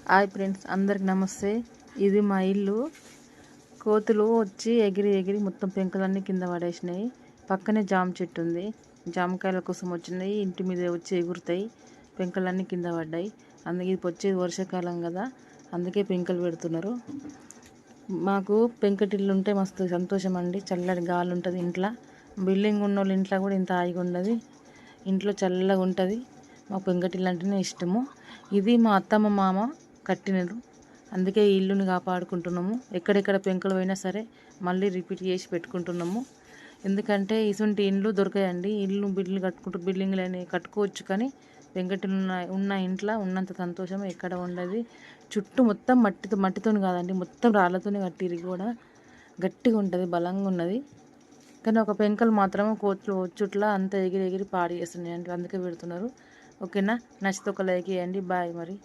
Hi friends, అందరికి నమస్తే. ఇది మా ఇల్లు. కోతులు వచ్చి ఎగిరి ఎగిరి మొత్తం పెంకులన్నీ కింద పడేసినాయి. పక్కనే జామ చెట్టు ఉంది. జామకాయల కోసం వచ్చినాయి. ఇంటి మీద వచ్చి ఎగురుతాయి. పెంకులన్నీ కింద పడ్డాయి. అందుకే ఇప్పుడు వచ్చేది వర్షాకాలం కదా, అందుకే పెంకులు పెడుతున్నారు. మాకు పెంకటిల్లు ఉంటే మస్తు సంతోషం అండి. చల్లటి గాలి ఉంటుంది ఇంట్లో. బిల్డింగ్ ఉన్న వాళ్ళ ఇంట్లో కూడా ఇంత హాయిగా ఉండదు. ఇంట్లో చల్లగా ఉంటుంది. మా పెంకటిల్లు అంటేనే ఇష్టము. ఇది మా అత్తమ్మ మామ కట్టినరు, అందుకే ఈ ఇల్లుని కాపాడుకుంటున్నాము. ఎక్కడెక్కడ పెంకులు పోయినా సరే మళ్ళీ రిపీట్ చేసి పెట్టుకుంటున్నాము. ఎందుకంటే ఇసుంటి ఇండ్లు దొరకాయండి. బిల్డింగ్లు అనేవి కట్టుకోవచ్చు, కానీ పెంకటిల్లు ఉన్న ఇంట్లో ఉన్నంత సంతోషం ఎక్కడ ఉండదు. చుట్టూ మొత్తం మట్టితో కాదండి, మొత్తం రాళ్ళతోనే కట్టిరు. కూడా గట్టిగా ఉంటుంది, బలంగా ఉన్నది. కానీ ఒక పెంకలు మాత్రం కోతులు చుట్ల అంతా ఎగిరి ఎగిరి పాడు చేస్తున్నాయండి. అందుకే పెడుతున్నారు. ఓకేనా? నచ్చితే ఒక లైక్ చేయండి. బాయ్ మరి.